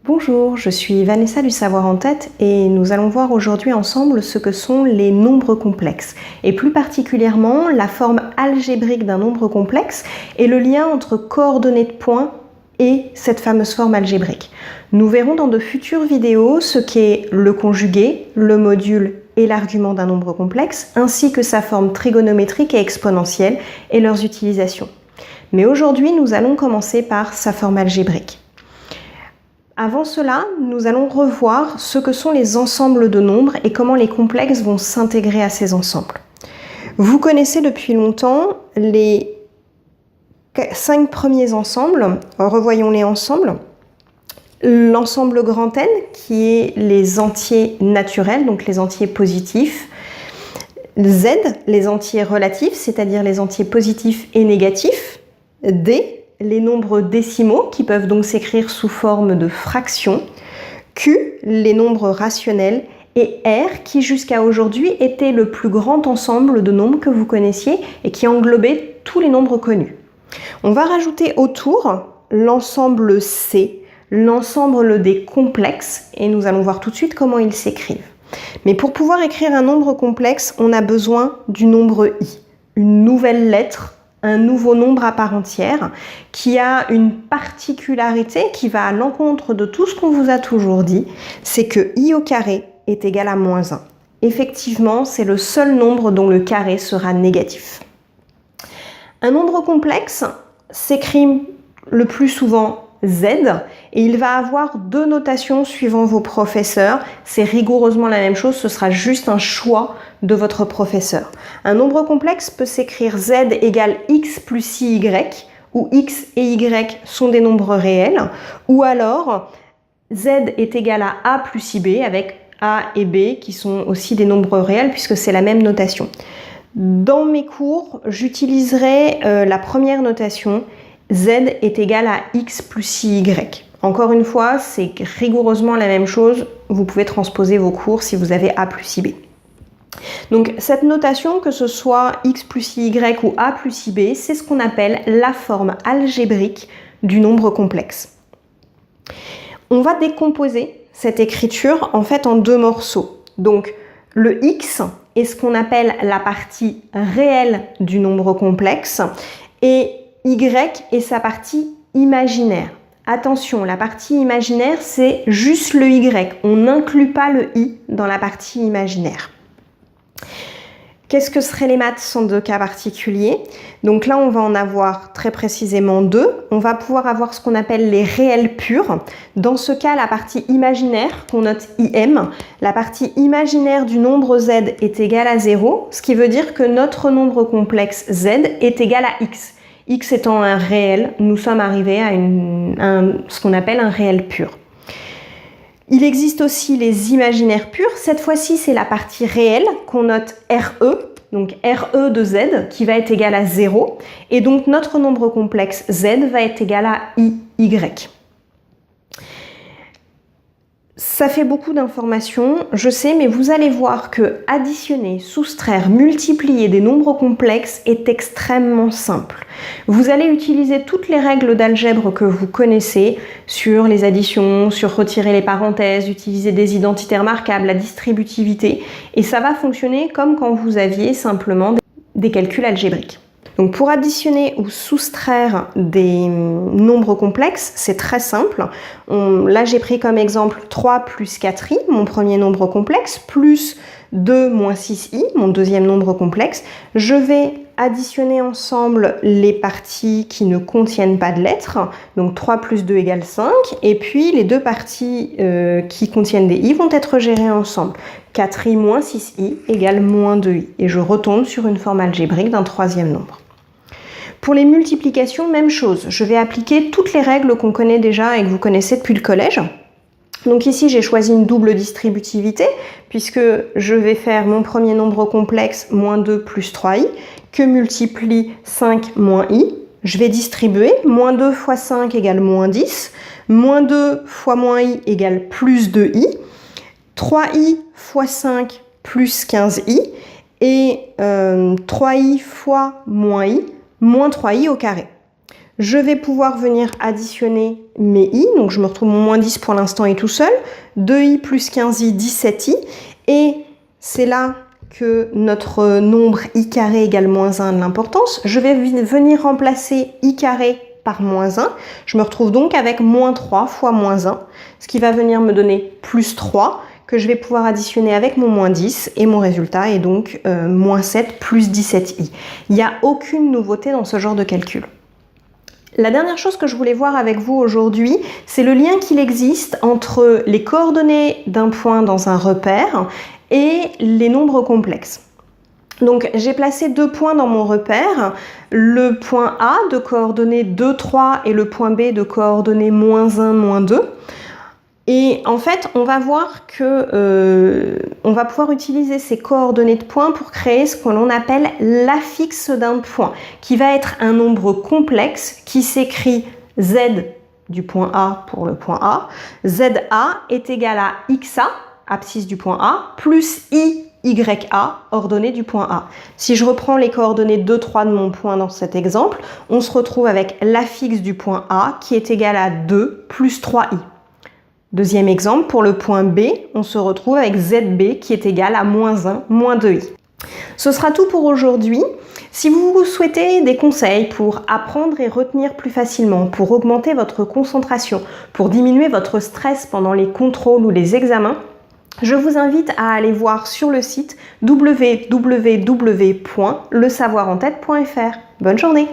Bonjour, je suis Vanessa du Savoir en Tête et nous allons voir aujourd'hui ensemble ce que sont les nombres complexes et plus particulièrement la forme algébrique d'un nombre complexe et le lien entre coordonnées de points et cette fameuse forme algébrique. Nous verrons dans de futures vidéos ce qu'est le conjugué, le module et l'argument d'un nombre complexe ainsi que sa forme trigonométrique et exponentielle et leurs utilisations. Mais aujourd'hui, nous allons commencer par sa forme algébrique. Avant cela, nous allons revoir ce que sont les ensembles de nombres et comment les complexes vont s'intégrer à ces ensembles. Vous connaissez depuis longtemps les 5 premiers ensembles, revoyons-les ensemble. L'ensemble grand N, qui est les entiers naturels, donc les entiers positifs. Z, les entiers relatifs, c'est-à-dire les entiers positifs et négatifs. D, les nombres décimaux qui peuvent donc s'écrire sous forme de fractions, Q, les nombres rationnels, et R qui jusqu'à aujourd'hui était le plus grand ensemble de nombres que vous connaissiez et qui englobait tous les nombres connus. On va rajouter autour l'ensemble C, l'ensemble des complexes, et nous allons voir tout de suite comment ils s'écrivent. Mais pour pouvoir écrire un nombre complexe, on a besoin du nombre I, une nouvelle lettre, un nouveau nombre à part entière qui a une particularité qui va à l'encontre de tout ce qu'on vous a toujours dit, c'est que I au carré est égal à moins 1. Effectivement, c'est le seul nombre dont le carré sera négatif. Un nombre complexe s'écrit le plus souvent Z et il va avoir deux notations suivant vos professeurs. C'est rigoureusement la même chose, ce sera juste un choix de votre professeur. Un nombre complexe peut s'écrire Z égale X plus IY, où X et Y sont des nombres réels, ou alors Z est égal à A plus IB, avec A et B qui sont aussi des nombres réels puisque c'est la même notation. Dans mes cours, j'utiliserai la première notation, Z est égal à X plus IY. Encore une fois, c'est rigoureusement la même chose, vous pouvez transposer vos cours si vous avez A plus IB. Donc cette notation, que ce soit X plus IY ou A plus IB, c'est ce qu'on appelle la forme algébrique du nombre complexe. On va décomposer cette écriture en fait en deux morceaux. Donc le X est ce qu'on appelle la partie réelle du nombre complexe et Y est sa partie imaginaire. Attention, la partie imaginaire, c'est juste le Y. On n'inclut pas le I dans la partie imaginaire. Qu'est-ce que seraient les maths sans deux cas particuliers? Donc là, on va en avoir très précisément deux. On va pouvoir avoir ce qu'on appelle les réels purs. Dans ce cas, la partie imaginaire, qu'on note IM, la partie imaginaire du nombre Z est égale à 0, ce qui veut dire que notre nombre complexe Z est égal à X. X étant un réel, nous sommes arrivés à ce qu'on appelle un réel pur. Il existe aussi les imaginaires purs. Cette fois-ci, c'est la partie réelle qu'on note RE, donc RE de Z, qui va être égal à 0. Et donc, notre nombre complexe Z va être égal à IY. Ça fait beaucoup d'informations, je sais, mais vous allez voir que additionner, soustraire, multiplier des nombres complexes est extrêmement simple. Vous allez utiliser toutes les règles d'algèbre que vous connaissez sur les additions, sur retirer les parenthèses, utiliser des identités remarquables, la distributivité, et ça va fonctionner comme quand vous aviez simplement des calculs algébriques. Donc pour additionner ou soustraire des nombres complexes, c'est très simple. Là, j'ai pris comme exemple 3 plus 4i, mon premier nombre complexe, plus 2 moins 6i, mon deuxième nombre complexe. Je vais additionner ensemble les parties qui ne contiennent pas de lettres, donc 3 plus 2 égale 5, et puis les deux parties qui contiennent des i vont être gérées ensemble. 4i moins 6i égale moins 2i, et je retombe sur une forme algébrique d'un troisième nombre. Pour les multiplications, même chose. Je vais appliquer toutes les règles qu'on connaît déjà et que vous connaissez depuis le collège. Donc ici, j'ai choisi une double distributivité, puisque je vais faire mon premier nombre complexe, moins 2 plus 3i, que multiplie 5 moins i. Je vais distribuer, moins 2 fois 5 égale moins 10, moins 2 fois moins i égale plus 2i, 3i fois 5 plus 15i, et 3i fois moins i, moins 3i au carré. Je vais pouvoir venir additionner mes i, donc je me retrouve mon moins 10 pour l'instant est tout seul. 2i plus 15i, 17i. Et c'est là que notre nombre i carré égale moins 1 a de l'importance. Je vais venir remplacer i carré par moins 1. Je me retrouve donc avec moins 3 fois moins 1, ce qui va venir me donner plus 3, que je vais pouvoir additionner avec mon moins 10, et mon résultat est donc moins 7 plus 17i. Il n'y a aucune nouveauté dans ce genre de calcul. La dernière chose que je voulais voir avec vous aujourd'hui, c'est le lien qu'il existe entre les coordonnées d'un point dans un repère et les nombres complexes. Donc j'ai placé 2 points dans mon repère, le point A de coordonnées 2, 3 et le point B de coordonnées moins 1, moins 2. Et en fait, on va voir que on va pouvoir utiliser ces coordonnées de points pour créer ce que l'on appelle l'affixe d'un point, qui va être un nombre complexe qui s'écrit z du point A pour le point A. ZA est égal à xa, abscisse du point A, plus YA, ordonnée du point A. Si je reprends les coordonnées 2, 3 de mon point dans cet exemple, on se retrouve avec l'affixe du point A qui est égal à 2 plus 3i. Deuxième exemple, pour le point B, on se retrouve avec ZB qui est égal à moins 1, moins 2i. Ce sera tout pour aujourd'hui. Si vous souhaitez des conseils pour apprendre et retenir plus facilement, pour augmenter votre concentration, pour diminuer votre stress pendant les contrôles ou les examens, je vous invite à aller voir sur le site www.lesavoirentête.fr. Bonne journée!